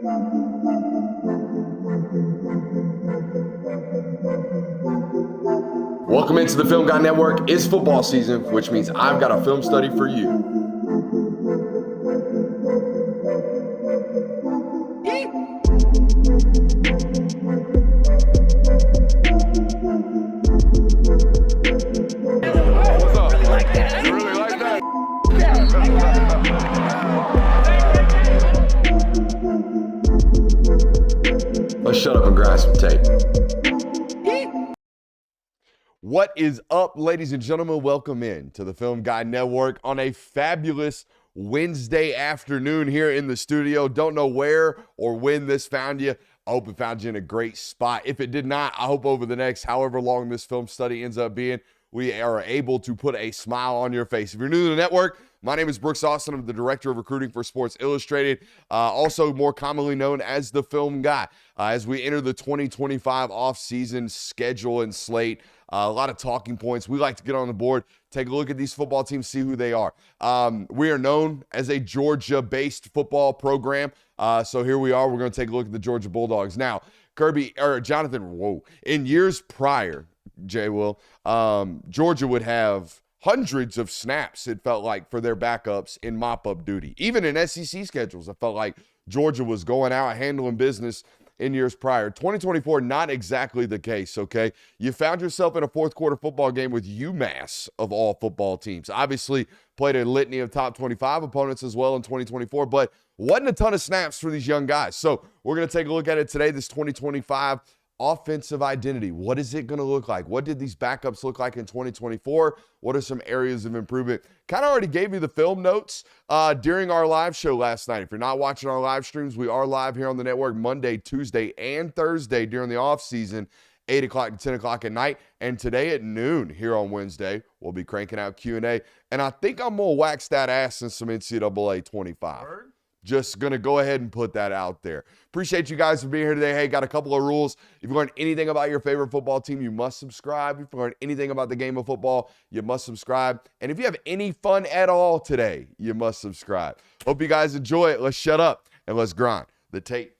Welcome into the Film Guy Network. It's football season, which means I've got a film study for you. What's up? Really like that. You really like that? Let's shut up and grind some tape. What is up, ladies and gentlemen? Welcome in to the Film Guy Network on a fabulous Wednesday afternoon here in the studio. Don't know where or when this found you. I hope it found you in a great spot. If it did not, I hope over the next however long this film study ends up being, we are able to put a smile on your face. If you're new to the network, my name is Brooks Austin. I'm the Director of Recruiting for Sports Illustrated, also more commonly known as the Film Guy. As we enter the 2025 off-season schedule and slate, a lot of talking points. We like to get on the board, take a look at these football teams, see who they are. We are known as a Georgia-based football program, so here we are. We're going to take a look at the Georgia Bulldogs. Now, Jonathan, in years prior, Georgia would have hundreds of snaps, it felt like, for their backups in mop-up duty. Even in SEC schedules, it felt like Georgia was going out handling business in years prior. 2024, not exactly the case, okay? You found yourself in a fourth quarter football game with UMass, of all football teams. Obviously, played a litany of top 25 opponents as well in 2024, but wasn't a ton of snaps for these young guys. So we're going to take a look at it today, this 2025 offensive identity. What is it going to look like? What did these backups look like in 2024? What are some areas of improvement? Kind of already gave you the film notes during our live show last night. If you're not watching our live streams, we are live here on the network Monday, Tuesday, and Thursday during the off season, 8 o'clock to 10 o'clock at night. And today at noon here on Wednesday, we'll be cranking out Q&A. And I think I'm going to wax that ass in some NCAA 25. Word? Just going to go ahead and put that out there. Appreciate you guys for being here today. Hey, got a couple of rules. If you learned anything about your favorite football team, you must subscribe. If you learned anything about the game of football, you must subscribe. And if you have any fun at all today, you must subscribe. Hope you guys enjoy it. Let's shut up and let's grind the tape.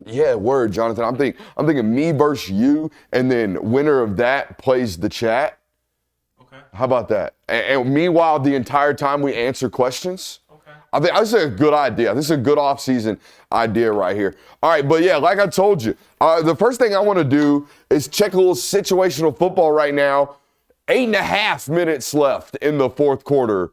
Yeah, word, Jonathan. I'm thinking me versus you, and then winner of that plays the chat. Okay. How about that? And meanwhile, the entire time we answer questions. I think this is a good idea. This is a good off-season idea right here. All right, but yeah, like I told you, the first thing I want to do is check a little situational football right now. 8.5 minutes left in the fourth quarter.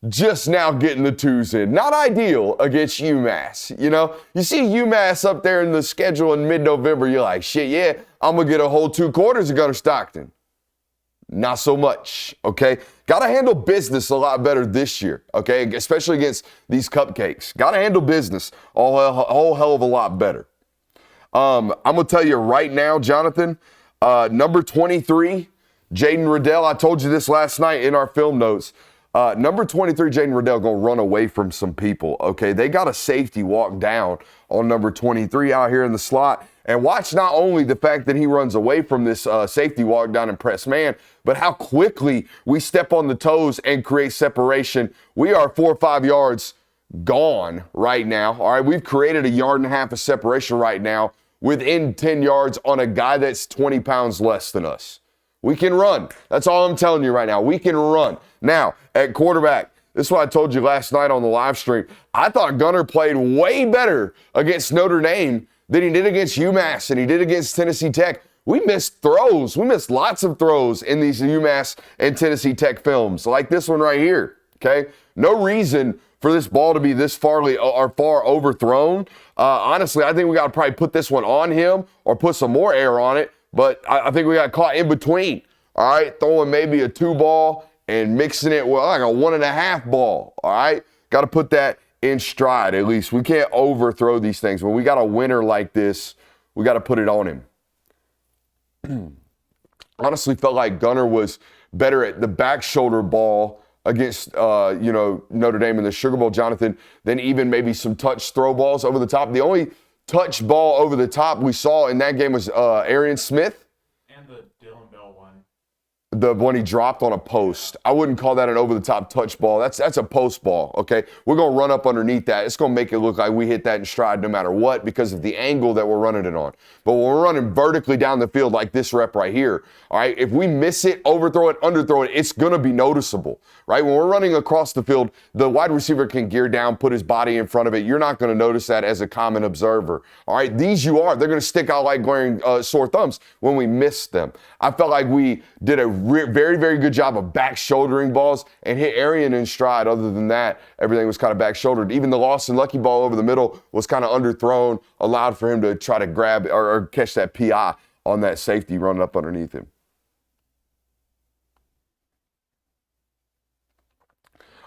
Just now getting the twos in. Not ideal against UMass. You know, you see UMass up there in the schedule in mid-November, you're like, shit, yeah, I'm going to get a whole 2 quarters of Gunner Stockton. Not so much, okay? Got to handle business a lot better this year, okay? Especially against these cupcakes. Got to handle business a whole hell of a lot better. I'm going to tell you right now, Jonathan, number 23, Jaden Riddell. I told you this last night in our film notes. Number 23, Jaden Riddell, going to run away from some people, okay? They got a safety walk down on number 23 out here in the slot. And watch not only the fact that he runs away from this safety walk down and press man, but how quickly we step on the toes and create separation. We are 4 or 5 yards gone right now. All right, we've created 1.5 yards of separation right now within 10 yards on a guy that's 20 pounds less than us. We can run. That's all I'm telling you right now. We can run. Now, at quarterback, this is what I told you last night on the live stream. I thought Gunner played way better against Notre Dame than he did against UMass and he did against Tennessee Tech. We missed throws. We missed lots of throws in these UMass and Tennessee Tech films, like this one right here, okay? No reason for this ball to be this far overthrown. Honestly, I think we got to probably put this one on him or put some more air on it, but I think we got caught in between, all right? Throwing maybe a 2 ball and mixing it with like a 1.5 ball, all right? Got to put that in stride, at least. We can't overthrow these things. When we got a winner like this, we got to put it on him. Honestly felt like Gunner was better at the back shoulder ball against, Notre Dame in the Sugar Bowl, Jonathan, than even maybe some touch throw balls over the top. The only touch ball over the top we saw in that game was Arian Smith. And the Dylan Bell one. the one he dropped on a post. I wouldn't call that an over-the-top touch ball. That's a post ball, okay? We're going to run up underneath that. It's going to make it look like we hit that in stride no matter what because of the angle that we're running it on. But when we're running vertically down the field like this rep right here, all right, if we miss it, overthrow it, underthrow it, it's going to be noticeable, right? When we're running across the field, the wide receiver can gear down, put his body in front of it. You're not going to notice that as a common observer, all right? These you are. They're going to stick out like wearing sore thumbs when we miss them. I felt like we did a very, very good job of back shouldering balls and hit Arian in stride. Other than that, everything was kind of back shouldered. Even the Lawson Lucky ball over the middle was kind of underthrown, allowed for him to try to grab or catch that PI on that safety running up underneath him.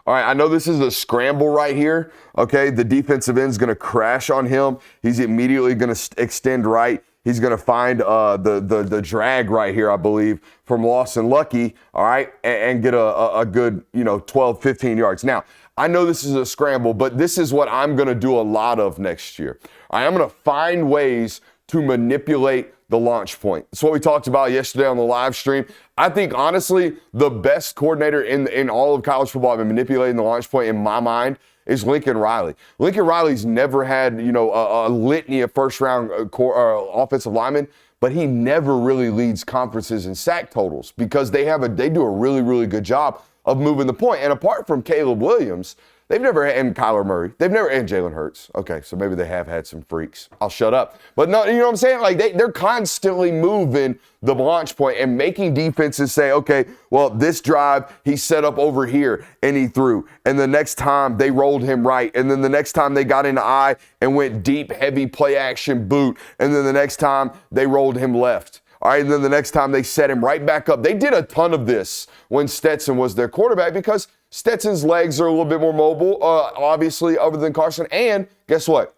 All right, I know this is a scramble right here, okay? The defensive end's going to crash on him. He's immediately going to extend right. He's going to find the drag right here, I believe, from Lawson Lucky, all right, and get a good, 12, 15 yards. Now, I know this is a scramble, but this is what I'm going to do a lot of next year. All right, I'm going to find ways to manipulate the launch point. That's what we talked about yesterday on the live stream. I think, honestly, the best coordinator in all of college football in manipulating the launch point, in my mind, is Lincoln Riley. Lincoln Riley's never had, a litany of first-round offensive linemen, but he never really leads conferences in sack totals because they do a really, really good job of moving the point. And apart from Caleb Williams, they've never, and Kyler Murray, they've never, and Jalen Hurts. Okay, so maybe they have had some freaks. I'll shut up. But no, you know what I'm saying? Like, they're constantly moving the launch point and making defenses say, okay, well, this drive, he set up over here and he threw. And the next time they rolled him right. And then the next time they got into I and went deep, heavy play action boot. And then the next time they rolled him left. All right, and then the next time they set him right back up. They did a ton of this when Stetson was their quarterback because Stetson's legs are a little bit more mobile, obviously, other than Carson. And guess what?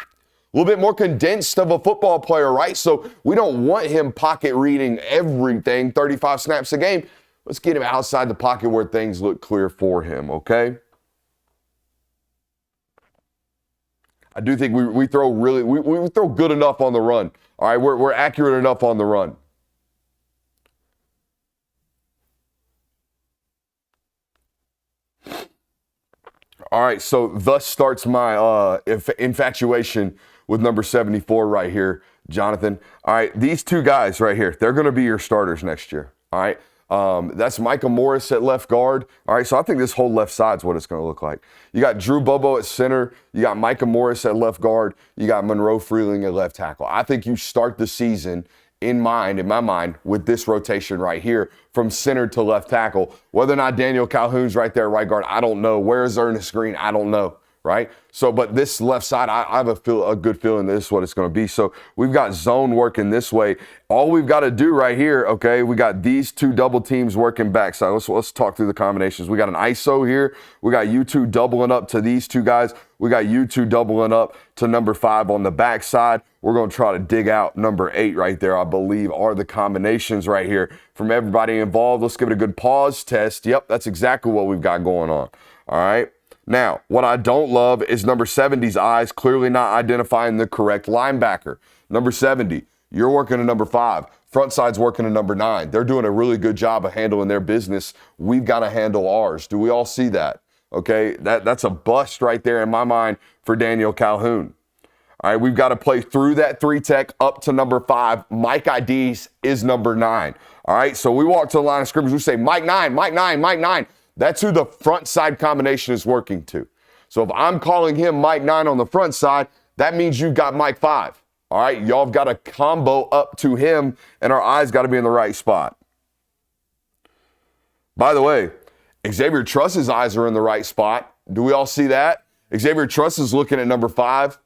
A little bit more condensed of a football player, right? So we don't want him pocket reading everything, 35 snaps a game. Let's get him outside the pocket where things look clear for him, okay? I do think we throw we throw good enough on the run. All right, we're accurate enough on the run. All right, so thus starts my infatuation with number 74 right here, Jonathan. All right, these two guys right here, they're going to be your starters next year. All right, that's Micah Morris at left guard. All right, so I think this whole left side is what it's going to look like. You got Drew Bobo at center. You got Micah Morris at left guard. You got Monroe Freeling at left tackle. I think you start the season in my mind, with this rotation right here from center to left tackle. Whether or not Daniel Calhoun's right there at right guard, I don't know. Where is Ernest Green? I don't know, right? So, but this left side, I have a good feeling this is what it's going to be. So we've got zone working this way. All we've got to do right here, okay, we got these two double teams working backside. Let's talk through the combinations. We got an ISO here. We got you two doubling up to these two guys. We got you two doubling up to number 5 on the backside. We're going to try to dig out number 8 right there, I believe, are the combinations right here from everybody involved. Let's give it a good pause test. Yep, that's exactly what we've got going on. All right. Now, what I don't love is number 70's eyes clearly not identifying the correct linebacker. Number 70, you're working at number 5. Front side's working at number 9. They're doing a really good job of handling their business. We've got to handle ours. Do we all see that? Okay, that's a bust right there in my mind for Daniel Calhoun. All right, we've got to play through that 3 tech up to number 5. Mike IDs is number 9. All right, so we walk to the line of scrimmage. We say, Mike 9, Mike 9, Mike 9. That's who the front side combination is working to. So if I'm calling him Mike 9 on the front side, that means you've got Mike 5. All right, y'all have got to combo up to him, and our eyes got to be in the right spot. By the way, Xavier Truss's eyes are in the right spot. Do we all see that? Xavier Truss is looking at number 5.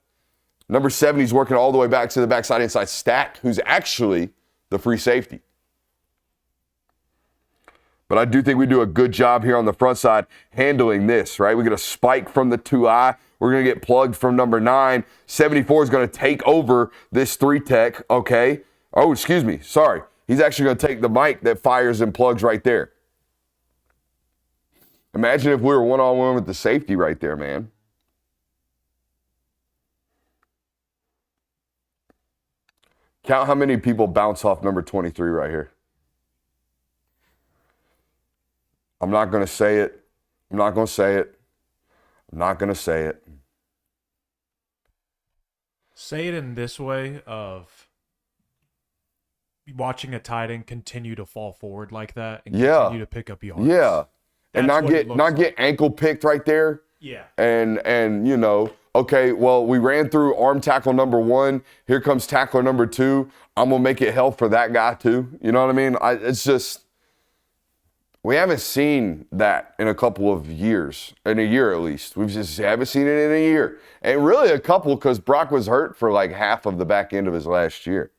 Number 7, he's working all the way back to the backside inside Stack, who's actually the free safety. But I do think we do a good job here on the front side handling this, right? We get a spike from the 2-eye. We're going to get plugged from number 9. 74 is going to take over this 3 tech, okay? Oh, excuse me. Sorry. He's actually going to take the mic that fires and plugs right there. Imagine if we were one-on-one with the safety right there, man. Count how many people bounce off number 23 right here. I'm not going to say it. I'm not going to say it. I'm not going to say it. Say it in this way of watching a tight end continue to fall forward like that and continue to pick up yards. Yeah. And That's not get ankle picked right there. Yeah. And you know, okay, well, we ran through arm tackle number 1. Here comes tackler number 2. I'm going to make it hell for that guy too. You know what I mean? It's just, we haven't seen that in a couple of years, in a year at least. We just haven't seen it in a year. And really a couple, because Brock was hurt for like half of the back end of his last year.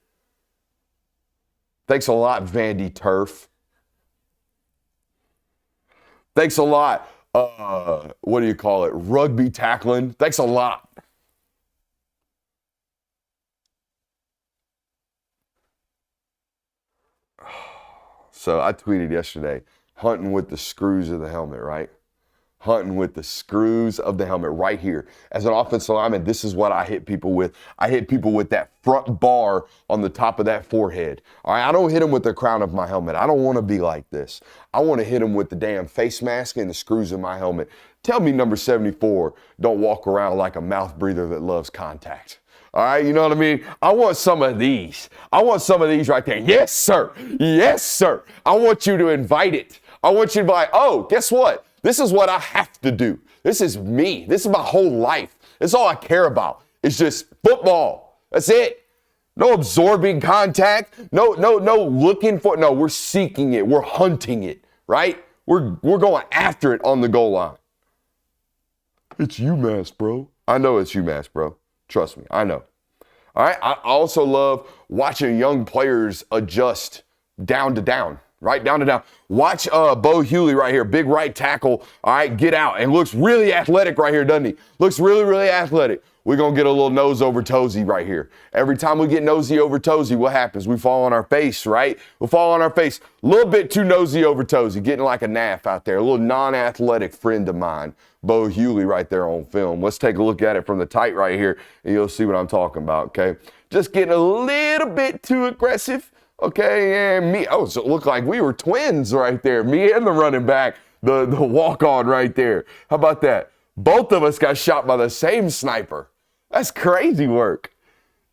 Thanks a lot, Vandy Turf. Thanks a lot, what do you call it? Rugby tackling. Thanks a lot. So I tweeted yesterday, hunting with the screws of the helmet, right? Hunting with the screws of the helmet right here. As an offensive lineman, this is what I hit people with. I hit people with that front bar on the top of that forehead. All right, I don't hit them with the crown of my helmet. I don't want to be like this. I want to hit them with the damn face mask and the screws in my helmet. Tell me number 74 don't walk around like a mouth breather that loves contact. All right, you know what I mean? I want some of these. I want some of these right there. Yes, sir. Yes, sir. I want you to invite it. I want you to be like, oh, guess what? This is what I have to do. This is me. This is my whole life. It's all I care about. It's just football. That's it. No absorbing contact. No looking for. No, we're seeking it. We're hunting it, right? We're going after it on the goal line. It's UMass, bro. I know it's UMass, bro. Trust me, I know. All right, I also love watching young players adjust down to down, right? Down to down. Watch Bo Hewley right here, big right tackle, all right, get out. And looks really athletic right here, doesn't he? Looks really, really athletic. We're going to get a little nose over toesy right here. Every time we get nosy over toesy, what happens? We fall on our face, right? We fall on our face. A little bit too nosy over toesy, getting like a naff out there. A little non-athletic friend of mine, Bo Hewley right there on film. Let's take a look at it from the tight right here, and you'll see what I'm talking about, okay? Just getting a little bit too aggressive, okay? And me, so it looked like we were twins right there. Me and the running back, the walk-on right there. How about that? Both of us got shot by the same sniper. That's crazy work.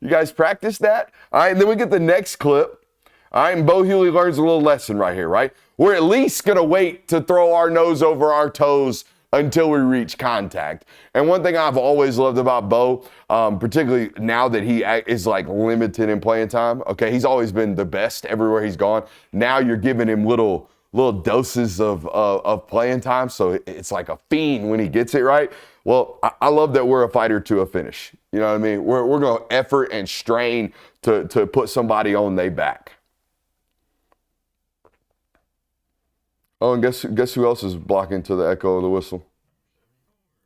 You guys practice that? All right, and then we get the next clip. All right, and Bo Hewley learns a little lesson right here, right? We're at least going to wait to throw our nose over our toes until we reach contact. And one thing I've always loved about Bo, particularly now that he is like limited in playing time, okay, he's always been the best everywhere he's gone. Now you're giving him little doses of playing time, so it's like a fiend when he gets it right. Well, I love that we're a fighter to a finish. You know what I mean? We're going to effort and strain to put somebody on their back. Oh, and guess who else is blocking to the echo of the whistle?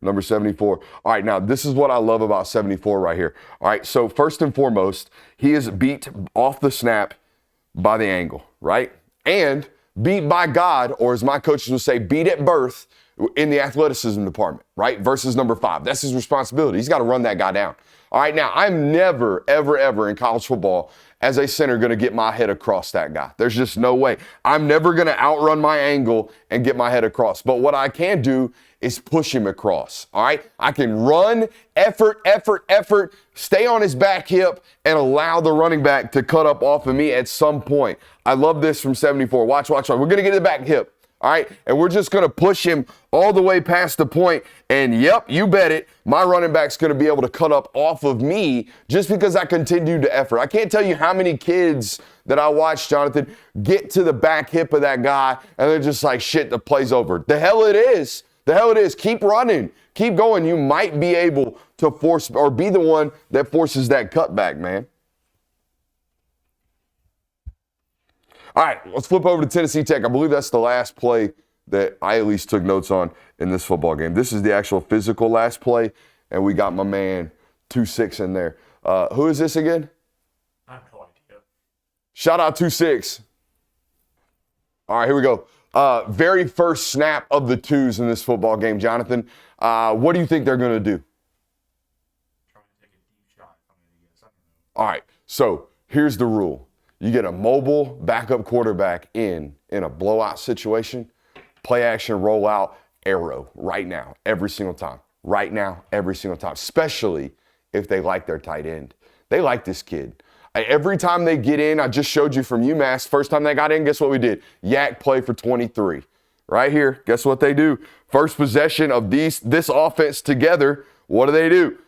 Number 74. All right, now this is what I love about 74 right here. All right, so first and foremost, he is beat off the snap by the angle, right? And beat by God, or as my coaches would say, beat at birth in the athleticism department, right? Versus number 5. That's his responsibility. He's got to run that guy down. All right, now I'm never, ever, ever in college football as a center going to get my head across that guy. There's just no way. I'm never going to outrun my angle and get my head across. But what I can do is push him across, all right? I can run, effort, stay on his back hip, and allow the running back to cut up off of me at some point. I love this from 74. Watch. We're going to get to the back hip. All right, and we're just going to push him all the way past the point, and yep, you bet it, my running back's going to be able to cut up off of me just because I continued to effort. I can't tell you how many kids that I watched, Jonathan, get to the back hip of that guy, and they're just like, shit, the play's over. The hell it is. Keep running. Keep going. You might be able to force or be the one that forces that cutback, man. All right, let's flip over to Tennessee Tech. I believe that's the last play that I at least took notes on in this football game. This is the actual physical last play, and we got my man 2-6 in there. Who is this again? I have no idea. Shout out 2-6. All right, here we go. Very first snap of the twos in this football game, Jonathan. What do you think they're going to do? Try to take a deep shot. All right, so here's the rule. You get a mobile backup quarterback in a blowout situation, play action, roll out, arrow right now, every single time. Right now, every single time, especially if they like their tight end. They like this kid. Every time they get in, I just showed you from UMass, first time they got in, guess what we did? Yak play for 23. Right here, guess what they do? First possession of this offense together, what do?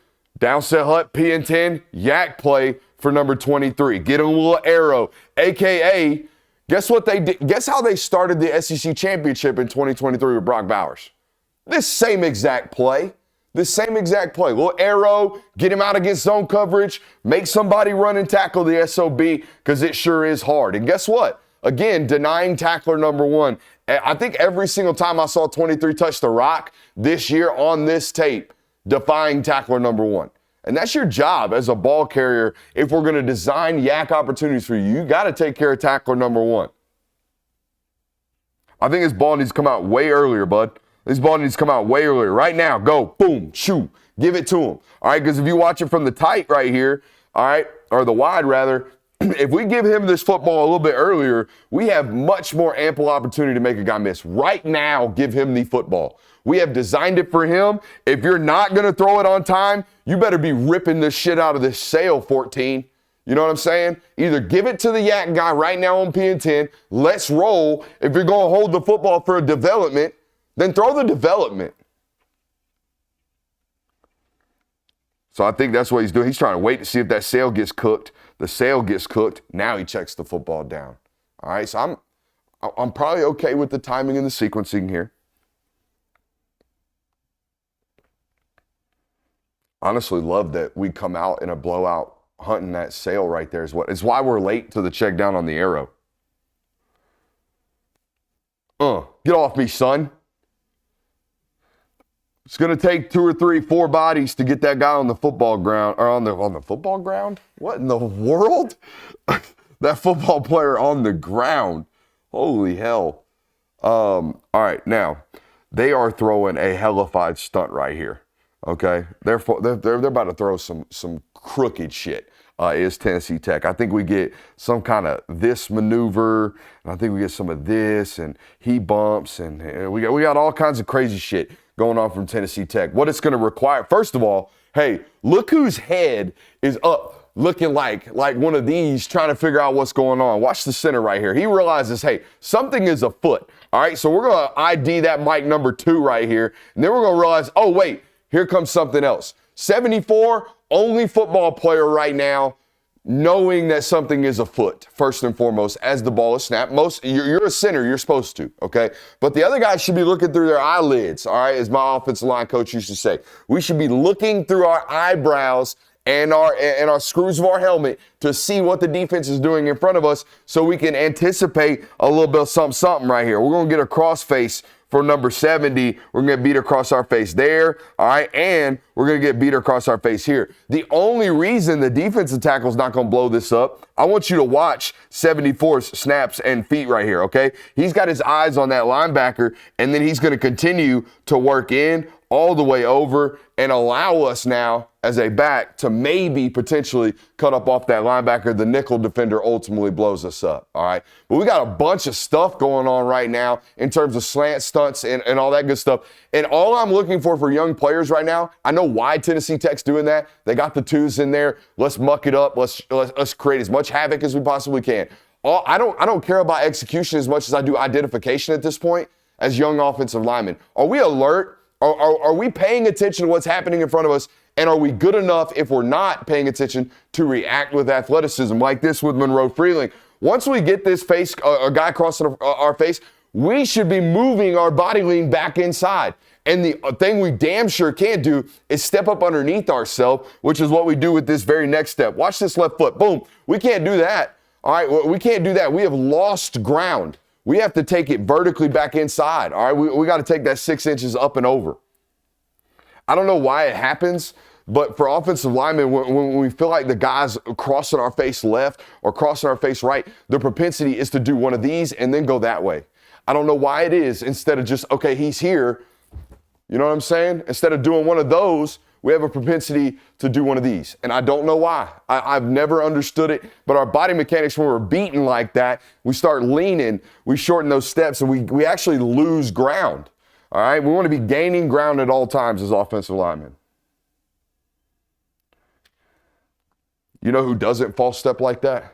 Downset hut, P and 10, Yak play for number 23. Get a little arrow, AKA, guess what they did? Guess how they started the SEC championship in 2023 with Brock Bowers? This same exact play. Little arrow, get him out against zone coverage, make somebody run and tackle the SOB because it sure is hard. And guess what? Again, denying tackler number one. I think every single time I saw 23 touch the rock this year on this tape, defying tackler number one. And that's your job as a ball carrier. If we're going to design yak opportunities for you, you got to take care of tackler number one. I think this ball needs to come out way earlier, bud. This ball needs to come out way earlier. Right now, go, boom, shoot, give it to him. All right, because if you watch it from the tight right here, all right, or the wide rather, if we give him this football a little bit earlier, we have much more ample opportunity to make a guy miss. Right now, give him the football. We have designed it for him. If you're not going to throw it on time, you better be ripping this shit out of this sail, 14. You know what I'm saying? Either give it to the yak guy right now on P and 10. Let's roll. If you're going to hold the football for a development, then throw the development. So I think that's what he's doing. He's trying to wait to see if that sail gets cooked. The sail gets cooked. Now he checks the football down. All right, so I'm probably okay with the timing and the sequencing here. Honestly, love that we come out in a blowout hunting that sail right there. It's why we're late to the check down on the arrow. Get off me, son. It's going to take 2 or 3, 4 bodies to get that guy on the football ground, or on the football ground? What in the world? That football player on the ground. Holy hell. All right, now, they are throwing a hellified stunt right here, okay? They're about to throw some crooked shit. Is Tennessee Tech. I think we get some kind of this maneuver, and I think we get some of this, and he bumps, and we got all kinds of crazy shit going on from Tennessee Tech. What it's going to require, first of all, hey, look whose head is up looking like one of these trying to figure out what's going on. Watch the center right here. He realizes, hey, something is afoot. All right, so we're going to ID that mic number 2 right here, and then we're going to realize, oh, wait, here comes something else. 74, only football player right now knowing that something is afoot, first and foremost, as the ball is snapped. You're a center, you're supposed to, okay? But the other guys should be looking through their eyelids, all right, as my offensive line coach used to say. We should be looking through our eyebrows and our screws of our helmet to see what the defense is doing in front of us so we can anticipate a little bit of something right here. We're going to get a cross face for number 70. We're going to get beat across our face there, all right, and we're going to get beat across our face here. The only reason the defensive tackle is not going to blow this up, I want you to watch 74's snaps and feet right here, okay? He's got his eyes on that linebacker, and then he's going to continue to work in all the way over and allow us now as a back to maybe potentially cut up off that linebacker. The nickel defender ultimately blows us up, all right? But we got a bunch of stuff going on right now in terms of slant stunts and all that good stuff. And all I'm looking for young players right now, I know why Tennessee Tech's doing that. They got the 2s in there. Let's muck it up. Let's create as much havoc as we possibly can. I don't care about execution as much as I do identification at this point as young offensive linemen. Are we alert? Are we paying attention to what's happening in front of us? And are we good enough, if we're not paying attention, to react with athleticism like this with Monroe Freeling? Once we get this face, a guy crossing our face, we should be moving our body lean back inside. And the thing we damn sure can't do is step up underneath ourselves, which is what we do with this very next step. Watch this left foot. Boom. We can't do that. All right, we can't do that. We have lost ground. We have to take it vertically back inside. All right, we got to take that 6 inches up and over. I don't know why it happens, but for offensive linemen, when we feel like the guy's crossing our face left or crossing our face right, the propensity is to do one of these and then go that way. I don't know why it is, instead of just, okay, he's here. You know what I'm saying? Instead of doing one of those, we have a propensity to do one of these. And I don't know why. I've never understood it. But our body mechanics, when we're beaten like that, we start leaning, we shorten those steps, and we actually lose ground. All right? We want to be gaining ground at all times as offensive linemen. You know who doesn't false step like that?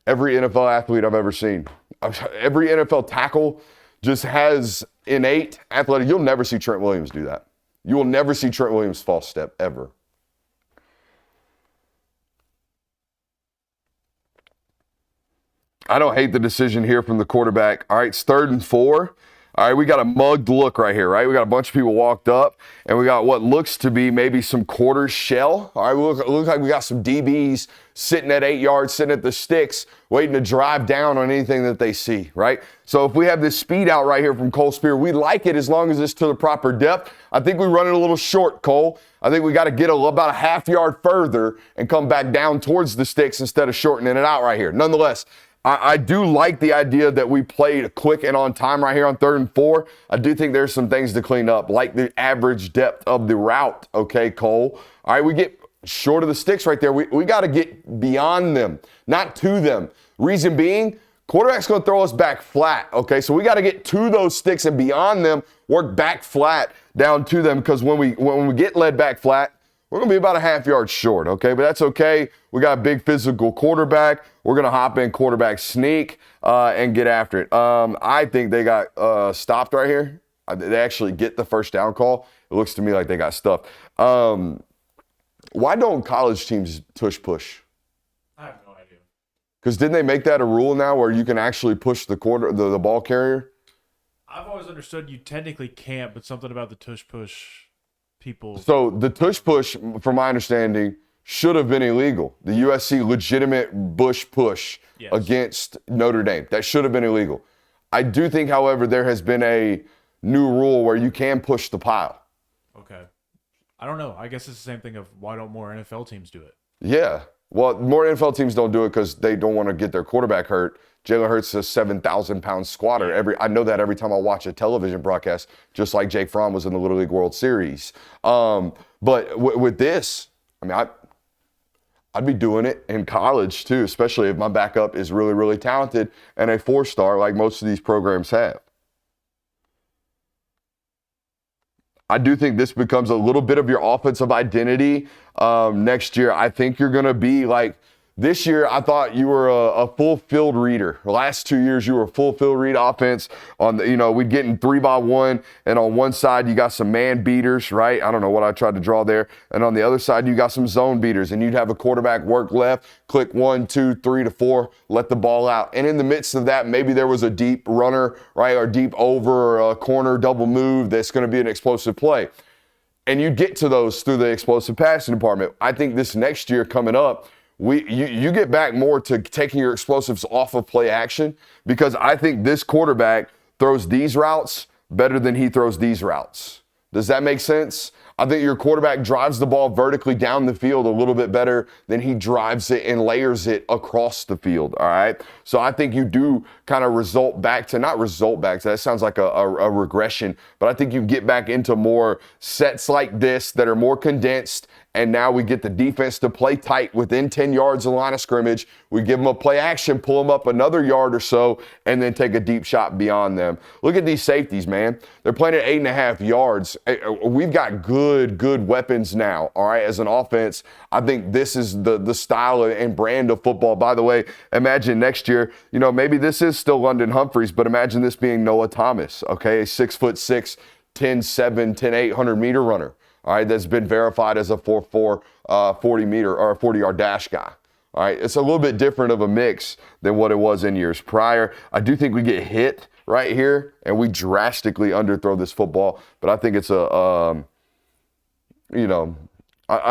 Every NFL athlete I've ever seen. Every NFL tackle just has innate athletic. You'll never see Trent Williams do that. You will never see Trent Williams false step, ever. I don't hate the decision here from the quarterback. All right, it's 3rd and 4. All right, we got a mugged look right here, right? We got a bunch of people walked up, and we got what looks to be maybe some quarter shell. All right, it looks like we got some DBs sitting at 8 yards, sitting at the sticks, waiting to drive down on anything that they see, right? So if we have this speed out right here from Cole Spear, we like it as long as it's to the proper depth. I think we run it a little short, Cole. I think we got to get about a half yard further and come back down towards the sticks instead of shortening it out right here. Nonetheless, I do like the idea that we played quick and on time right here on 3rd and 4. I do think there's some things to clean up, like the average depth of the route, okay, Cole? All right, we get short of the sticks right there. We got to get beyond them, not to them. Reason being, quarterback's going to throw us back flat, okay? So we got to get to those sticks and beyond them, work back flat down to them, because when we get led back flat, we're going to be about a half yard short, okay? But that's okay. We got a big physical quarterback. We're going to hop in quarterback sneak and get after it. I think they got stopped right here. They actually get the first down call. It looks to me like they got stuffed. Why don't college teams tush push? I have no idea. Because didn't they make that a rule now where you can actually push the ball carrier? I've always understood you technically can't, but something about the tush push people. So the tush push, from my understanding, should have been illegal. The USC legitimate Bush push against Notre Dame. That should have been illegal. I do think, however, there has been a new rule where you can push the pile. Okay. I don't know. I guess it's the same thing of why don't more NFL teams do it? Yeah. Well, more NFL teams don't do it because they don't want to get their quarterback hurt. Jalen Hurts is a 7,000-pound squatter. I know that every time I watch a television broadcast, just like Jake Fromm was in the Little League World Series. But with this, I mean, I'd be doing it in college too, especially if my backup is really, really talented and a 4-star like most of these programs have. I do think this becomes a little bit of your offensive identity next year. I think you're going to be like, this year, I thought you were a full field reader. The last 2 years, you were a full field read offense. We'd get in 3-by-1, and on one side, you got some man beaters, right? I don't know what I tried to draw there. And on the other side, you got some zone beaters, and you'd have a quarterback work left, click 1, 2, 3 to 4, let the ball out. And in the midst of that, maybe there was a deep runner, right, or deep over, or a corner double move that's going to be an explosive play. And you get to those through the explosive passing department. I think this next year coming up, you get back more to taking your explosives off of play action, because I think this quarterback throws these routes better than he throws these routes. Does that make sense? I think your quarterback drives the ball vertically down the field a little bit better than he drives it and layers it across the field, all right? So I think you do kind of that sounds like a regression, but I think you get back into more sets like this that are more condensed, and now we get the defense to play tight within 10 yards of the line of scrimmage. We give them a play action, pull them up another yard or so, and then take a deep shot beyond them. Look at these safeties, man. They're playing at 8.5 yards. We've got good weapons now, all right, as an offense. I think this is the style and brand of football. By the way, imagine next year, maybe this is still London Humphreys, but imagine this being Noah Thomas, okay, a 6'6", 10'7", 10'8", 100-meter runner. All right, that's been verified as a 4.4, 40-meter or a 40-yard dash guy. All right, it's a little bit different of a mix than what it was in years prior. I do think we get hit right here, and we drastically underthrow this football. But I think it's I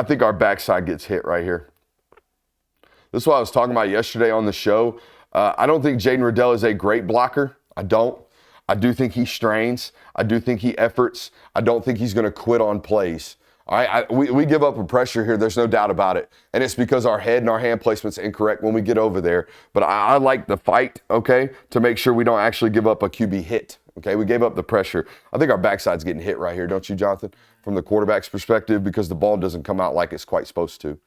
think our backside gets hit right here. This is what I was talking about yesterday on the show. I don't think Jaden Riddell is a great blocker. I don't. I do think he strains. I do think he efforts. I don't think he's going to quit on plays. All right, we give up a pressure here. There's no doubt about it. And it's because our head and our hand placement's incorrect when we get over there. But I like the fight, okay, to make sure we don't actually give up a QB hit, Okay, we gave up the pressure. I think our backside's getting hit right here, don't you, Jonathan? From the quarterback's perspective, because the ball doesn't come out like it's quite supposed to.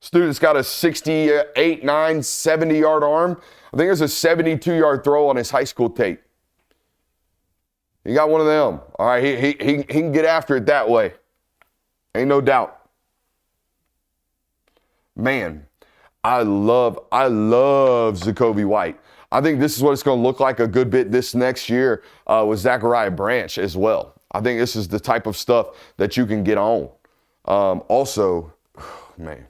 Student's got a 68, 9, 70-yard arm. I think there's a 72-yard throw on his high school tape. He got one of them. All right, he can get after it that way. Ain't no doubt. Man, I love Zacoby White. I think this is what it's going to look like a good bit this next year with Zachariah Branch as well. I think this is the type of stuff that you can get on. Also, man,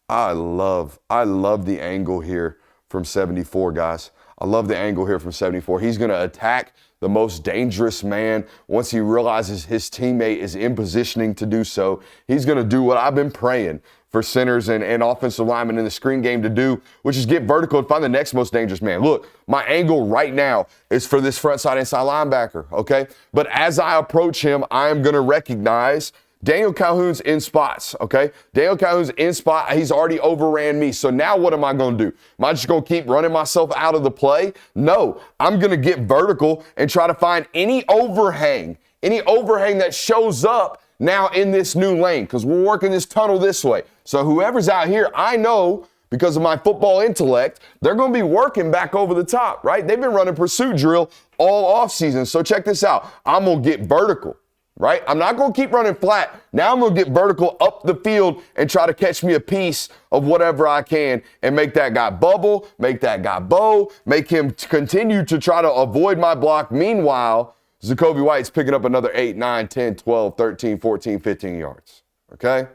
I love the angle here from 74, guys. I love the angle here from 74. He's going to attack the most dangerous man once he realizes his teammate is in positioning to do so. He's going to do what I've been praying for centers and offensive linemen in the screen game to do, which is get vertical and find the next most dangerous man. Look, my angle right now is for this front side inside linebacker, okay? But as I approach him, I am going to recognize Daniel Calhoun's in spots, okay? Daniel Calhoun's in spot. He's already overran me. So now what am I going to do? Am I just going to keep running myself out of the play? No, I'm going to get vertical and try to find any overhang that shows up now in this new lane, because we're working this tunnel this way. So whoever's out here, I know because of my football intellect, they're going to be working back over the top, right? They've been running pursuit drill all offseason. So check this out. I'm going to get vertical. Right? I'm not going to keep running flat. Now I'm going to get vertical up the field and try to catch me a piece of whatever I can and make that guy bubble, make that guy bow, make him continue to try to avoid my block. Meanwhile, Zacoby White's picking up another 8, 9, 10, 12, 13, 14, 15 yards. Okay?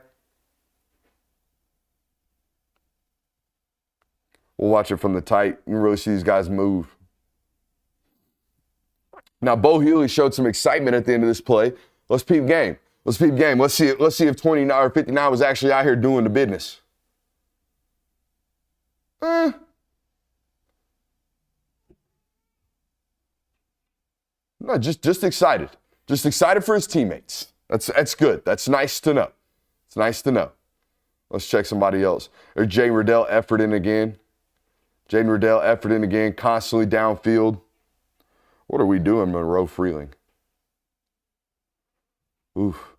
We'll watch it from the tight. You can really see these guys move. Now, Bo Healy showed some excitement at the end of this play. Let's peep game. Let's see if 29 or 59 was actually out here doing the business. No, just excited. Just excited for his teammates. That's good. That's nice to know. It's nice to know. Let's check somebody else. There's Jaden Riddell efforting again. Constantly downfield. What are we doing, Monroe Freeling? Oof.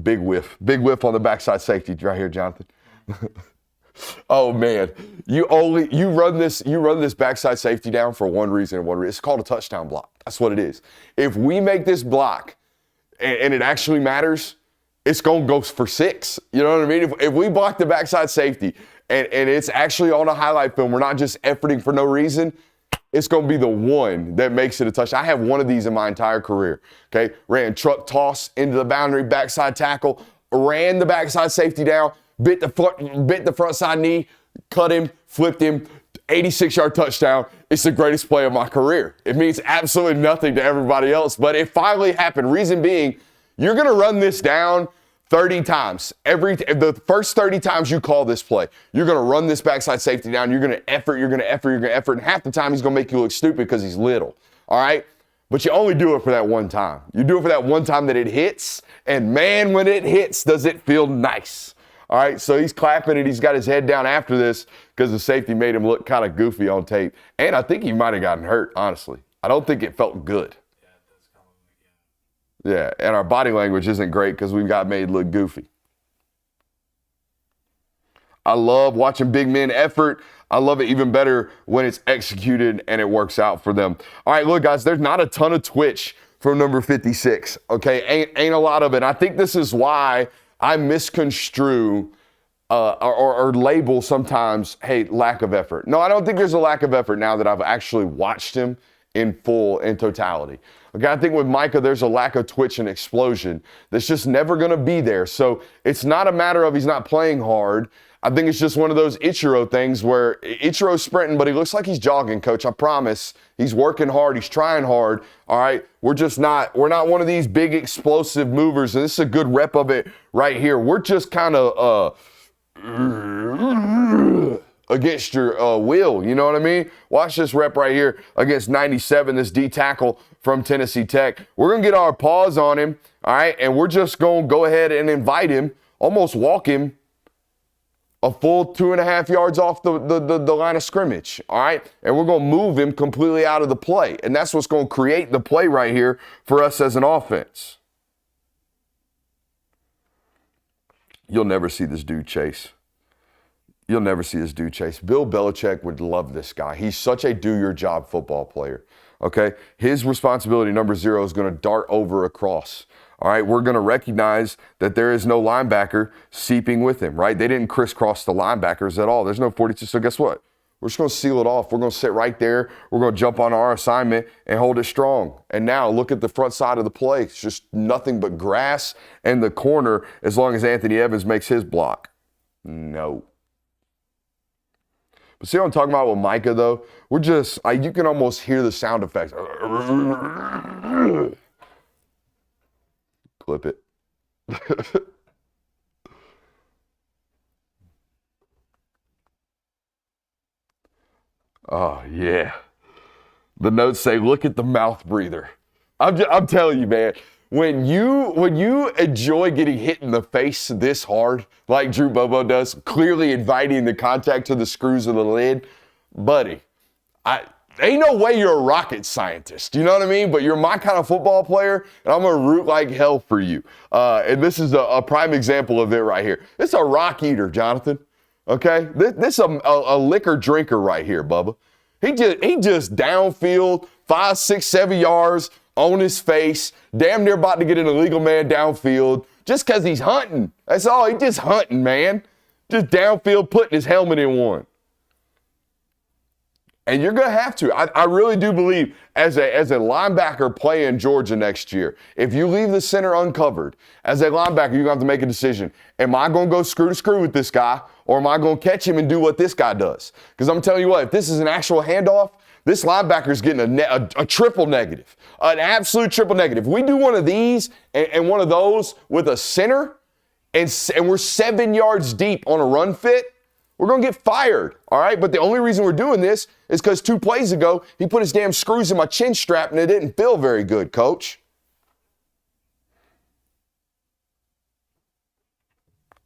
Big whiff on the backside safety right here, Jonathan. Oh man, you run this backside safety down for one reason. It's called a touchdown block. That's what it is. If we make this block and it actually matters, it's gonna go for 6. You know what I mean? If we block the backside safety and it's actually on a highlight film, we're not just efforting for no reason. It's going to be the one that makes it a touchdown. I have one of these in my entire career, okay? Ran truck toss into the boundary, backside tackle, ran the backside safety down, bit the front side knee, cut him, flipped him, 86-yard touchdown. It's the greatest play of my career. It means absolutely nothing to everybody else, but it finally happened. Reason being, you're going to run this down 30 times. The first 30 times you call this play, you're going to run this backside safety down. You're going to effort. And half the time he's going to make you look stupid because he's little. All right? But you only do it for that one time. You do it for that one time that it hits. And man, when it hits, does it feel nice. All right? So he's clapping and he's got his head down after this because the safety made him look kind of goofy on tape. And I think he might have gotten hurt, honestly. I don't think it felt good. Yeah, and our body language isn't great because we've got made look goofy. I love watching big men effort. I love it even better when it's executed and it works out for them. All right, look, guys, there's not a ton of twitch from number 56, okay? Ain't a lot of it. I think this is why I misconstrue or label sometimes, hey, lack of effort. No, I don't think there's a lack of effort now that I've actually watched him in full, in totality. Okay, I think with Micah, there's a lack of twitch and explosion that's just never going to be there. So it's not a matter of he's not playing hard. I think it's just one of those Ichiro things where Ichiro's sprinting, but he looks like he's jogging, Coach. I promise. He's working hard. He's trying hard. All right, we're not one of these big explosive movers, and this is a good rep of it right here. We're just kind of against your will, you know what I mean? Watch this rep right here against 97, this D tackle from Tennessee Tech. We're going to get our paws on him, all right? And we're just going to go ahead and invite him, almost walk him a full 2.5 yards off the line of scrimmage, all right? And we're going to move him completely out of the play. And that's what's going to create the play right here for us as an offense. You'll never see this dude chase. You'll never see this dude chase. Bill Belichick would love this guy. He's such a do-your-job football player, okay? His responsibility, number 0, is going to dart over across. All right, we're going to recognize that there is no linebacker seeping with him, right? They didn't crisscross the linebackers at all. There's no 42. So guess what? We're just going to seal it off. We're going to sit right there. We're going to jump on our assignment and hold it strong. And now look at the front side of the play. It's just nothing but grass and the corner as long as Anthony Evans makes his block. No. But see what I'm talking about with Micah, though? We're just, you can almost hear the sound effects. Clip it. Oh, yeah. The notes say, look at the mouth breather. I'm telling you, man, when you enjoy getting hit in the face this hard, like Drew Bobo does, clearly inviting the contact to the screws of the lid, buddy, ain't no way you're a rocket scientist, you know what I mean? But you're my kind of football player, and I'm going to root like hell for you. And this is a prime example of it right here. This is a rock eater, Jonathan, okay? This is a liquor drinker right here, Bubba. He just downfield, 5, 6, 7 yards on his face, damn near about to get an illegal man downfield just because he's hunting. That's all. He's just hunting, man. Just downfield, putting his helmet in one. And you're going to have to. I really do believe as a linebacker playing Georgia next year, if you leave the center uncovered, as a linebacker, you're going to have to make a decision. Am I going to go screw to screw with this guy, or am I going to catch him and do what this guy does? Because I'm telling you what, if this is an actual handoff, this linebacker's getting a triple negative, an absolute triple negative. If we do one of these and one of those with a center, and we're 7 yards deep on a run fit, we're going to get fired, all right? But the only reason we're doing this is because 2 plays ago, he put his damn screws in my chin strap, and it didn't feel very good, coach.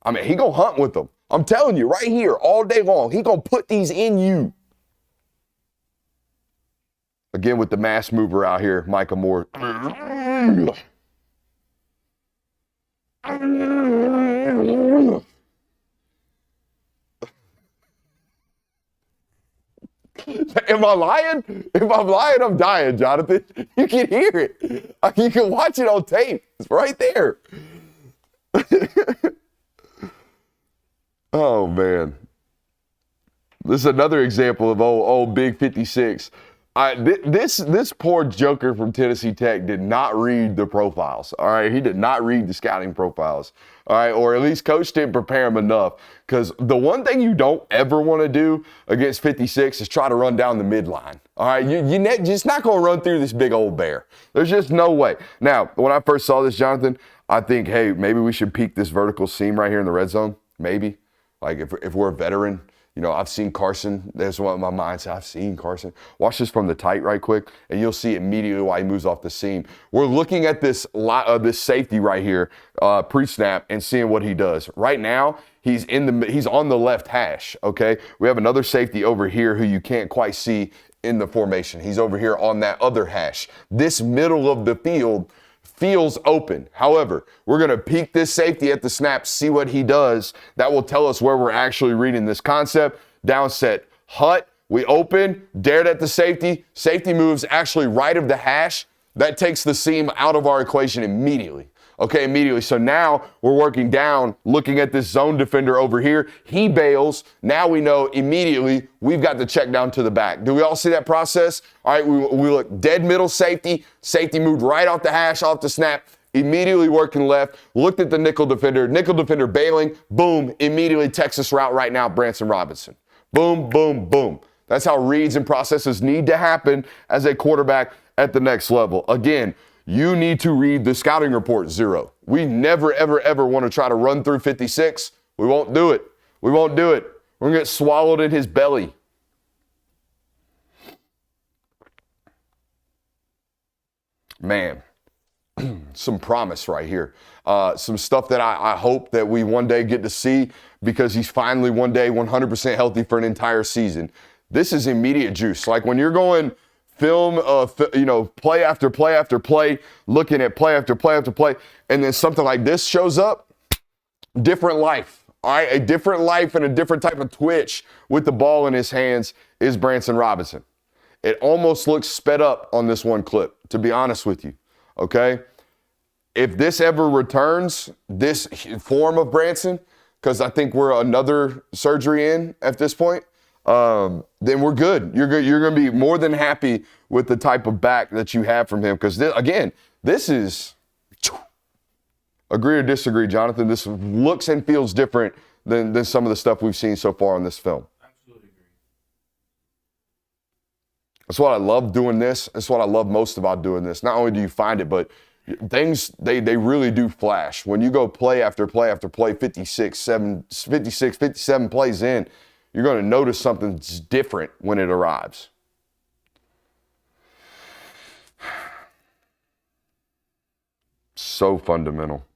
I mean, he going to hunt with them. I'm telling you, right here, all day long, he going to put these in you. Again, with the mass mover out here, Micah Moore. Am I lying? If I'm lying, I'm dying, Jonathan. You can hear it. You can watch it on tape. It's right there. Oh, man. This is another example of old Big 56. This poor joker from Tennessee Tech did not read the profiles, all right? He did not read the scouting profiles, all right? Or at least coach didn't prepare him enough, because the one thing you don't ever want to do against 56 is try to run down the midline, all right? You're just not going to run through this big old bear. There's just no way. Now, when I first saw this, Jonathan, I think, hey, maybe we should peek this vertical seam right here in the red zone, maybe. Like if we're a veteran, you know, I've seen Carson. There's what my mind said. I've seen Carson. Watch this from the tight right quick, and you'll see immediately why he moves off the seam. We're looking at this safety right here, pre-snap, and seeing what he does. Right now, he's on the left hash, okay? We have another safety over here who you can't quite see in the formation. He's over here on that other hash. This middle of the field feels open. However, we're going to peek this safety at the snap, see what he does. That will tell us where we're actually reading this concept. Down set, hut, we open, dared at the safety. Safety moves actually right of the hash. That takes the seam out of our equation immediately. Okay, immediately. So now we're working down, looking at this zone defender over here. He bails. Now we know immediately we've got the check down to the back. Do we all see that process? All right, we look dead middle safety. Safety moved right off the hash, off the snap. Immediately working left. Looked at the nickel defender. Nickel defender bailing. Boom. Immediately Texas route right now, Branson Robinson. Boom, boom, boom. That's how reads and processes need to happen as a quarterback at the next level. Again, you need to read the scouting report 0. We never, ever, ever want to try to run through 56. We won't do it. We won't do it. We're going to get swallowed in his belly. Man, some promise right here. Some stuff that I hope that we one day get to see because he's finally one day 100% healthy for an entire season. This is immediate juice. Like when you're going film, play after play after play, looking at play after play after play, and then something like this shows up, different life. All right, a different life and a different type of twitch with the ball in his hands is Branson Robinson. It almost looks sped up on this one clip, to be honest with you, okay? If this ever returns, this form of Branson, because I think we're another surgery in at this point, then we're good. You're good. You're going to be more than happy with the type of back that you have from him. Because, this is, agree or disagree, Jonathan, this looks and feels different than some of the stuff we've seen so far in this film. Absolutely agree. That's what I love doing this. That's what I love most about doing this. Not only do you find it, but things, they really do flash. When you go play after play after play, 57 plays in, you're going to notice something's different when it arrives. So fundamental.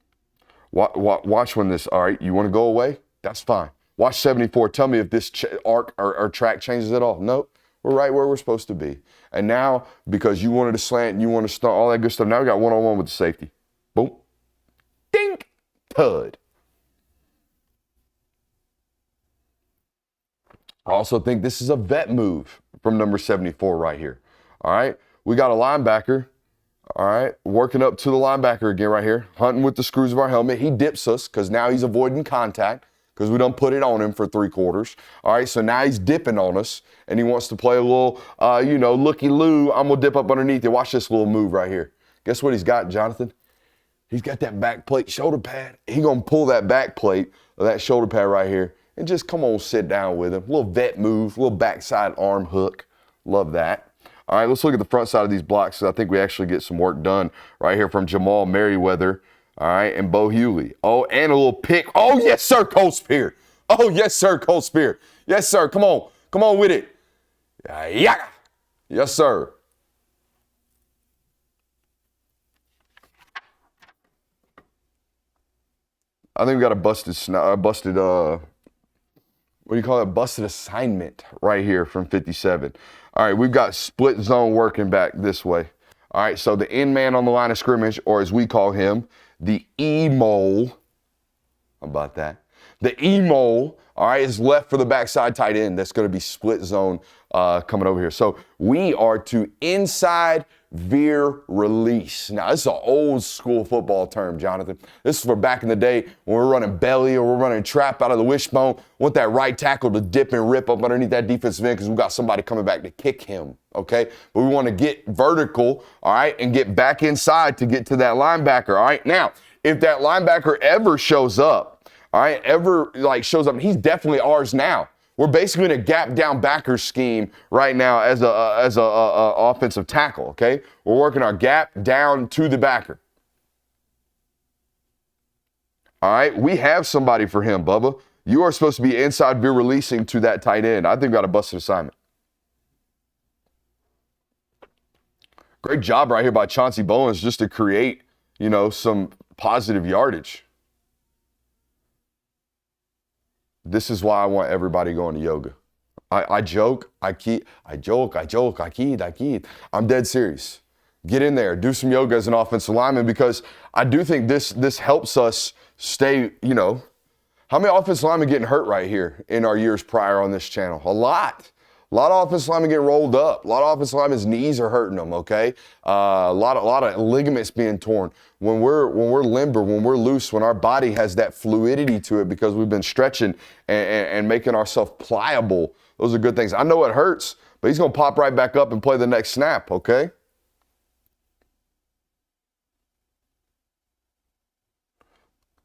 Watch when this, all right, you want to go away? That's fine. Watch 74. Tell me if this arc or track changes at all. Nope. We're right where we're supposed to be. And now, because you wanted to slant and you want to start, all that good stuff, now we got one-on-one with the safety. Boom. Dink. Tud. I also think this is a vet move from number 74 right here. All right. We got a linebacker. All right. Working up to the linebacker again right here. Hunting with the screws of our helmet. He dips us because now he's avoiding contact because we don't put it on him for 3/4. All right. So now he's dipping on us and he wants to play a little, looky-loo. I'm going to dip up underneath it. Watch this little move right here. Guess what he's got, Jonathan? He's got that back plate shoulder pad. He's going to pull that back plate or that shoulder pad right here. And just come on, sit down with him. A little vet move, a little backside arm hook. Love that. All right, let's look at the front side of these blocks. So I think we actually get some work done right here from Jamal Merriweather. All right, and Bo Hewley. Oh, and a little pick. Oh, yes, sir, Cole Spear. Oh, yes, sir, Cole Spear. Yes, sir. Come on with it. Yeah. Yes, sir. I think we got a busted what do you call it? Busted assignment right here from 57. All right, we've got split zone working back this way. All right, so the end man on the line of scrimmage, or as we call him, the E-mole. How about that? The E-mole, all right, is left for the backside tight end. That's going to be split zone coming over here. So we are to inside veer release. Now, this is an old school football term, Jonathan. This is for back in the day when we're running belly or we're running trap out of the wishbone. Want that right tackle to dip and rip up underneath that defensive end because we've got somebody coming back to kick him, okay? But we want to get vertical, all right, and get back inside to get to that linebacker, all right? Now, if that linebacker ever shows up, all right, shows up, he's definitely ours now. We're basically in a gap down backer scheme right now as a offensive tackle, okay? We're working our gap down to the backer. All right, we have somebody for him, Bubba. You are supposed to be inside veer releasing to that tight end. I think we got a busted assignment. Great job right here by Chauncey Bowens just to create, some positive yardage. This is why I want everybody going to yoga. I joke, I kid. I'm dead serious. Get in there, do some yoga as an offensive lineman because I do think this helps us stay, how many offensive linemen getting hurt right here in our years prior on this channel? A lot. A lot of offensive linemen getting rolled up. A lot of offensive linemen's knees are hurting them, okay? A lot of ligaments being torn. When we're limber, when we're loose, when our body has that fluidity to it because we've been stretching and making ourselves pliable, those are good things. I know it hurts, but he's going to pop right back up and play the next snap, okay?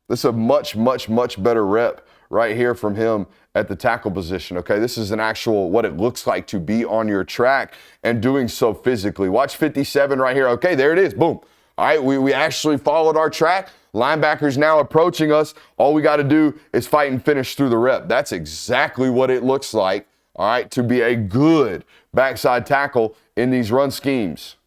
This is a much, much, much better rep right here from him at the tackle position, okay? This is an actual what it looks like to be on your track and doing so physically. Watch 57 right here. Okay, there it is. Boom. All right, we actually followed our track. Linebackers now approaching us. All we got to do is fight and finish through the rep. That's exactly what it looks like, all right, to be a good backside tackle in these run schemes.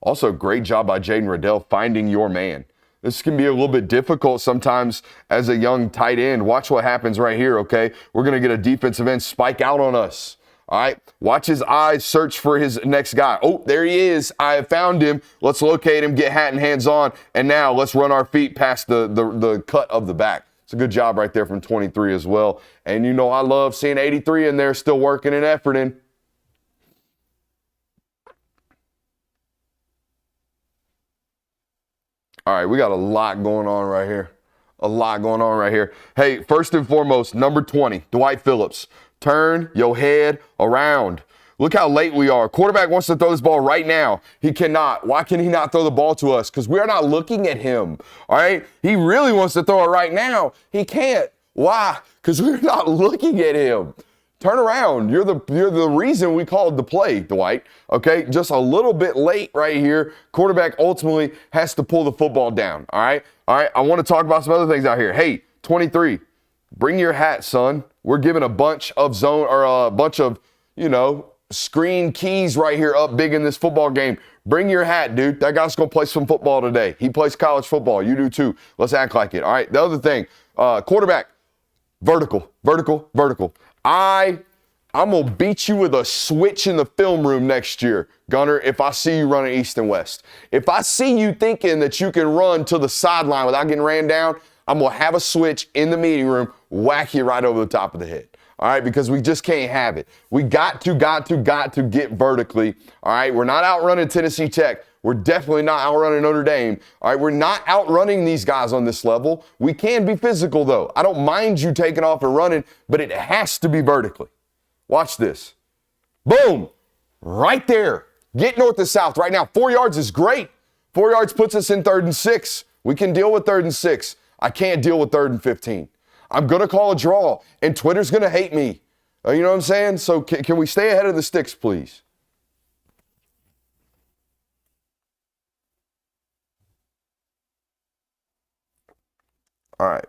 Also, great job by Jaden Riddell finding your man. This can be a little bit difficult sometimes as a young tight end. Watch what happens right here, okay? We're going to get a defensive end spike out on us. All right, watch his eyes search for his next guy. Oh, there he is. I have found him. Let's locate him, get hat and hands on, and now let's run our feet past the cut of the back. It's a good job right there from 23 as well. And you know I love seeing 83 in there still working and efforting. All right, we got a lot going on right here. A lot going on right here. Hey, first and foremost, number 20, Dwight Phillips. Turn your head around. Look how late we are. Quarterback wants to throw this ball right now. He cannot. Why can he not throw the ball to us? Because we are not looking at him. All right? He really wants to throw it right now. He can't. Why? Because we're not looking at him. Turn around. You're the reason we called the play, Dwight. Okay? Just a little bit late right here. Quarterback ultimately has to pull the football down. All right? All right. I want to talk about some other things out here. Hey, 23. Bring your hat, son. We're giving a bunch of screen keys right here up big in this football game. Bring your hat, dude. That guy's going to play some football today. He plays college football. You do too. Let's act like it. All right. The other thing, quarterback, vertical. I'm going to beat you with a switch in the film room next year, Gunner, if I see you running east and west. If I see you thinking that you can run to the sideline without getting ran down, I'm going to have a switch in the meeting room, whack you right over the top of the head. All right, because we just can't have it. We got to get vertically. All right, we're not outrunning Tennessee Tech. We're definitely not outrunning Notre Dame. All right, we're not outrunning these guys on this level. We can be physical, though. I don't mind you taking off and running, but it has to be vertically. Watch this. Boom, right there. Get north to south right now. 4 yards is great. 4 yards puts us in 3rd and 6. We can deal with 3rd and 6. I can't deal with 3rd and 15. I'm going to call a draw, and Twitter's going to hate me. You know what I'm saying? So can we stay ahead of the sticks, please? All right.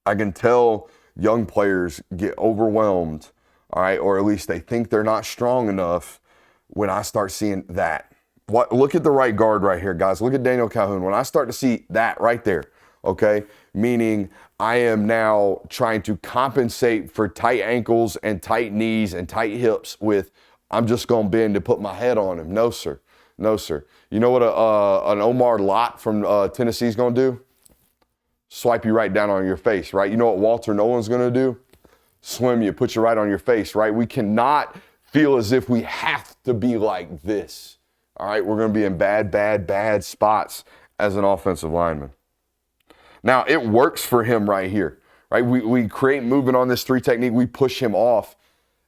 I can tell young players get overwhelmed, all right, or at least they think they're not strong enough when I start seeing that. Look at the right guard right here, guys. Look at Daniel Calhoun. When I start to see that right there, okay, meaning I am now trying to compensate for tight ankles and tight knees and tight hips with I'm just going to bend to put my head on him. No, sir. No, sir. You know what an Omar Lott from Tennessee is going to do? Swipe you right down on your face, right? You know what Walter Nolan's going to do? Swim you, put you right on your face, right? We cannot feel as if we have to be like this. All right, we're going to be in bad spots as an offensive lineman. Now, it works for him right here, right? We create movement on this 3 technique. We push him off.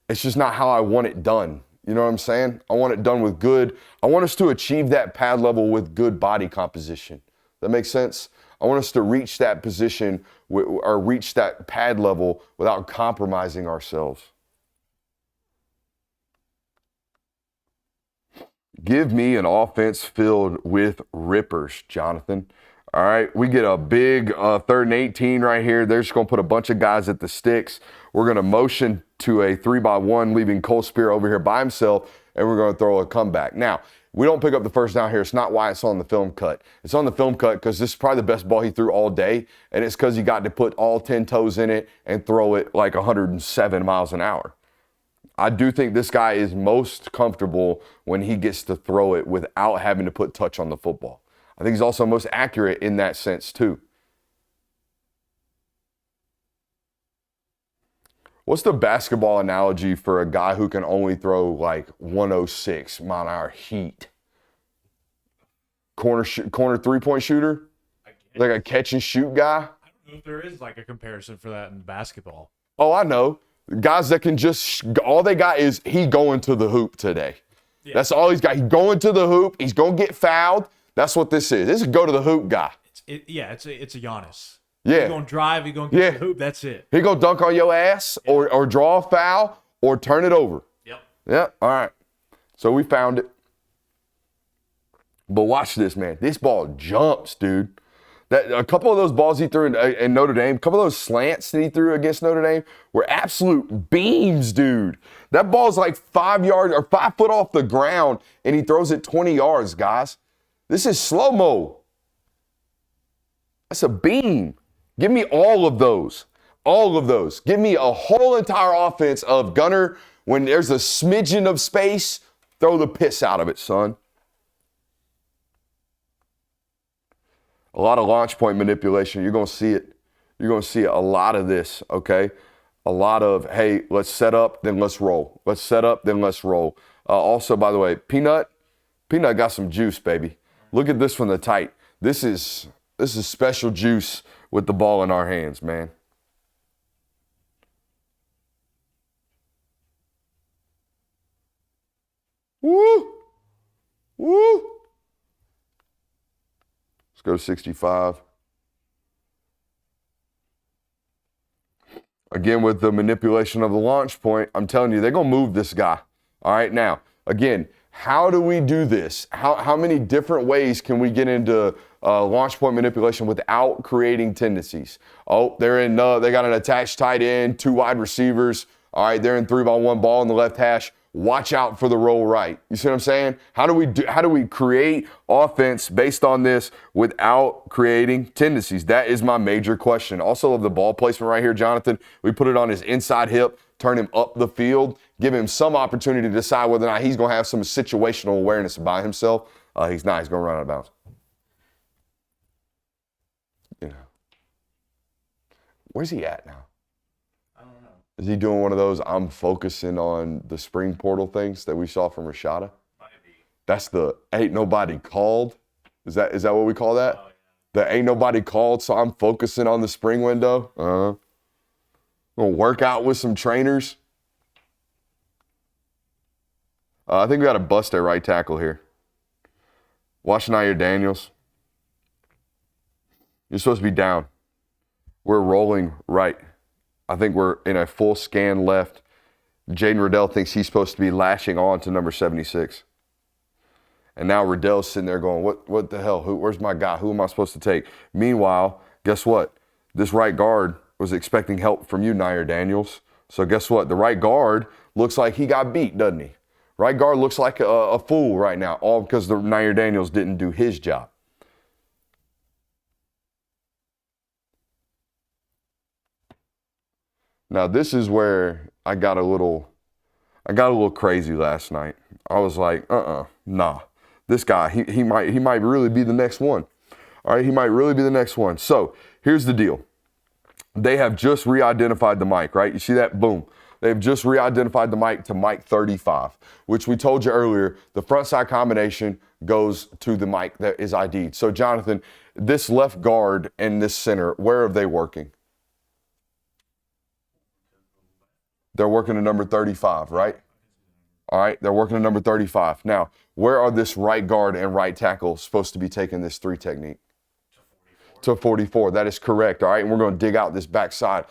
It's just not how I want it done. You know what I'm saying? I want it done with good. I want us to achieve that pad level with good body composition. That makes sense? I want us to reach that position or reach that pad level without compromising ourselves. Give me an offense filled with rippers, Jonathan. All right, we get a big 3rd and 18 right here. They're just going to put a bunch of guys at the sticks. We're going to motion to a 3-by-1, leaving Cole Spear over here by himself, and we're going to throw a comeback. Now, we don't pick up the first down here. It's not why it's on the film cut. It's on the film cut because this is probably the best ball he threw all day, and it's because he got to put all 10 toes in it and throw it like 107 miles an hour. I do think this guy is most comfortable when he gets to throw it without having to put touch on the football. I think he's also most accurate in that sense too. What's the basketball analogy for a guy who can only throw like 106 mile an hour heat? Corner 3-point shooter? Like a catch and shoot guy? I don't know if there is like a comparison for that in basketball. Oh, I know. Guys that can just, all they got is he going to the hoop today. Yeah. That's all he's got. He's going to the hoop. He's going to get fouled. That's what this is. This is a go to the hoop guy. It's a Giannis. Yeah. He's going to drive. He's going to get to the hoop. That's it. He's going to dunk on your ass or draw a foul or turn it over. Yep. All right. So we found it. But watch this, man. This ball jumps, dude. A couple of those balls he threw in Notre Dame, a couple of those slants that he threw against Notre Dame were absolute beams, dude. That ball's like 5 yards or 5 foot off the ground, and he throws it 20 yards, guys. This is slow-mo. That's a beam. Give me all of those. All of those. Give me a whole entire offense of Gunner. When there's a smidgen of space, throw the piss out of it, son. A lot of launch point manipulation. You're going to see it. You're going to see a lot of this, okay? A lot of, hey, let's set up, then let's roll. Let's set up, then let's roll. Also, by the way, Peanut got some juice, baby. Look at this from the tight. This is special juice with the ball in our hands, man. Woo! Woo! Let's go to 65. Again, with the manipulation of the launch point, I'm telling you, they're going to move this guy. All right, now, again, how do we do this? How many different ways can we get into launch point manipulation without creating tendencies? Oh, they got an attached tight end, 2 wide receivers. All right, they're in 3-by-1 ball in the left hash. Watch out for the roll right. You see what I'm saying? How do we create offense based on this without creating tendencies? That is my major question. Also love the ball placement right here, Jonathan. We put it on his inside hip, turn him up the field, give him some opportunity to decide whether or not he's going to have some situational awareness by himself. He's not. He's going to run out of bounds. You know. Where's he at now? Is he doing one of those I'm focusing on the spring portal things that we saw from Rashada? That's the ain't nobody called. Is that what we call that? Oh, yeah. The ain't nobody called, so I'm focusing on the spring window. Gonna work out with some trainers. I think we got a bust at right tackle here. Watch Nair Daniels. You're supposed to be down. We're rolling right. I think we're in a full scan left. Jaden Riddell thinks he's supposed to be lashing on to number 76. And now Riddell's sitting there going, what the hell? Where's my guy? Who am I supposed to take? Meanwhile, guess what? This right guard was expecting help from you, Nair Daniels. So guess what? The right guard looks like he got beat, doesn't he? Right guard looks like a fool right now, all because the Nair Daniels didn't do his job. Now, this is where I got a little crazy last night. I was like, nah. This guy, he might really be the next one. All right, he might really be the next one. So here's the deal. They have just re-identified the mic, right? You see that? Boom. They've just re-identified the mic to mic 35, which we told you earlier, the front side combination goes to the mic that is ID'd. So, Jonathan, this left guard and this center, where are they working? They're working to number 35, right? All right, they're working to number 35. Now, where are this right guard and right tackle supposed to be taking this 3 technique? To 44. That is correct, all right? And we're going to dig out this backside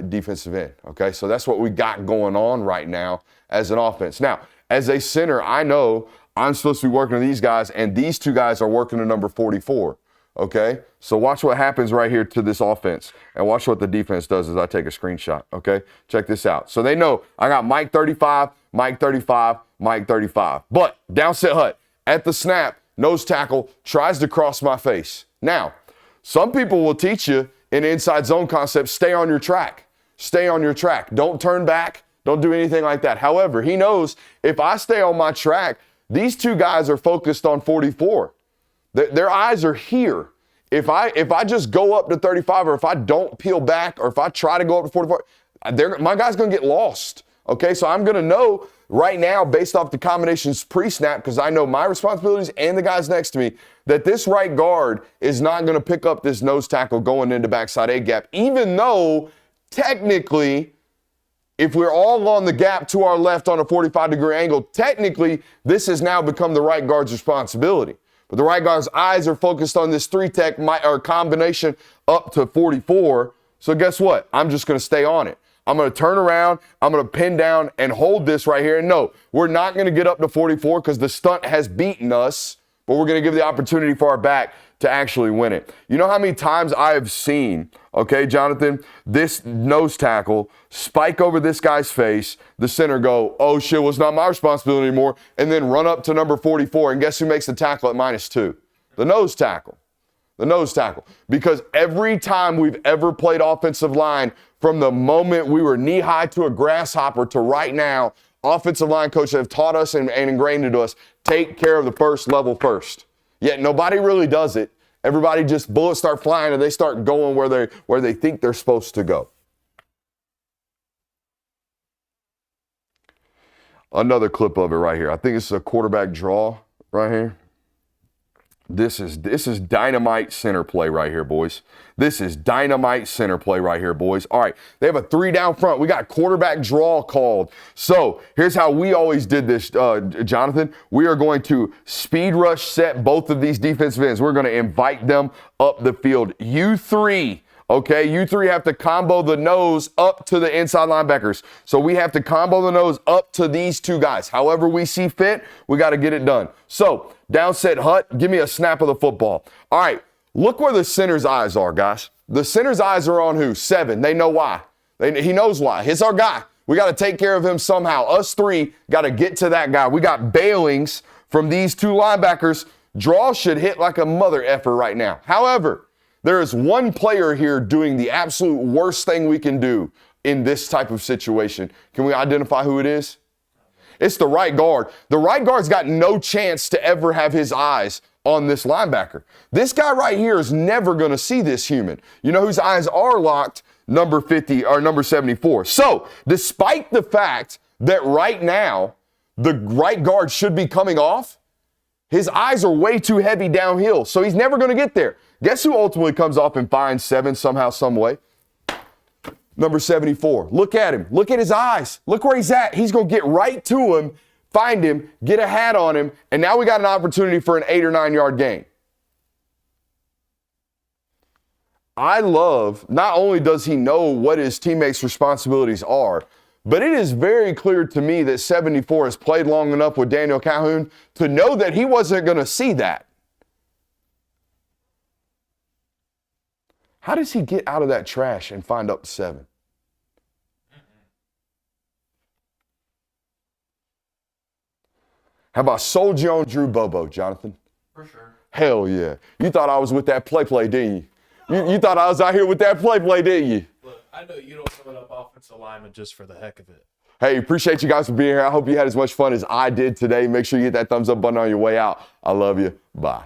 defensive end, okay? So that's what we got going on right now as an offense. Now, as a center, I know I'm supposed to be working to these guys, and these 2 guys are working to number 44. Okay, so watch what happens right here to this offense, and watch what the defense does as I take a screenshot. Okay, check this out. So they know I got Mike 35, Mike 35, Mike 35. But downset hut at the snap, nose tackle tries to cross my face. Now, some people will teach you in inside zone concept, stay on your track. Stay on your track. Don't turn back. Don't do anything like that. However, he knows if I stay on my track, these 2 guys are focused on 44. Their eyes are here. If I just go up to 35, or if I don't peel back, or if I try to go up to 44, my guy's going to get lost. Okay, so I'm going to know right now, based off the combinations pre-snap, because I know my responsibilities and the guys next to me, that this right guard is not going to pick up this nose tackle going into backside A gap, even though technically, if we're all on the gap to our left on a 45-degree angle, technically this has now become the right guard's responsibility. But the right guard's eyes are focused on this 3-tech combination up to 44. So guess what? I'm just going to stay on it. I'm going to turn around. I'm going to pin down and hold this right here. And no, we're not going to get up to 44 because the stunt has beaten us. but we're going to give the opportunity for our back to actually win it. You know how many times I have seen, okay, Jonathan, this nose tackle spike over this guy's face, the center go, oh shit, well, it's not my responsibility anymore, and then run up to number 44, and guess who makes the tackle at -2? The nose tackle. The nose tackle. Because every time we've ever played offensive line, from the moment we were knee-high to a grasshopper to right now, offensive line coaches have taught us and ingrained into us, take care of the first level first. Yet nobody really does it. Everybody just bullets start flying and they start going where they think they're supposed to go. Another clip of it right here. I think it's a quarterback draw right here. This is dynamite center play right here, boys. This is dynamite center play right here, boys. All right, they have a 3 down front. We got quarterback draw called. So here's how we always did this, Jonathan. We are going to speed rush set both of these defensive ends. We're going to invite them up the field. You three, okay, you three have to combo the nose up to the inside linebackers. So we have to combo the nose up to these two guys. However we see fit, we got to get it done. So down set Hut, give me a snap of the football. All right, look where the center's eyes are, guys. The center's eyes are on who? 7. They know why. He knows why. He's our guy. We got to take care of him somehow. Us three got to get to that guy. We got bailings from these two linebackers. Draw should hit like a mother effer right now. However, there is one player here doing the absolute worst thing we can do in this type of situation. Can we identify who it is? It's the right guard. The right guard's got no chance to ever have his eyes on this linebacker. This guy right here is never going to see this human. You know whose eyes are locked? Number 50 or number 74. So, despite the fact that right now the right guard should be coming off, his eyes are way too heavy downhill, so he's never going to get there. Guess who ultimately comes off and finds 7 somehow, some way? Number 74. Look at him. Look at his eyes. Look where he's at. He's going to get right to him, find him, get a hat on him, and now we got an opportunity for an 8 or 9 yard gain. I love, not only does he know what his teammates' responsibilities are, but it is very clear to me that 74 has played long enough with Daniel Calhoun to know that he wasn't going to see that. How does he get out of that trash and find up to 7? How about Soldier on Drew Bobo, Jonathan? For sure. Hell yeah. You thought I was with that play, didn't you? You thought I was out here with that play, didn't you? Look, I know you don't put up offensive lineman just for the heck of it. Hey, appreciate you guys for being here. I hope you had as much fun as I did today. Make sure you hit that thumbs up button on your way out. I love you. Bye.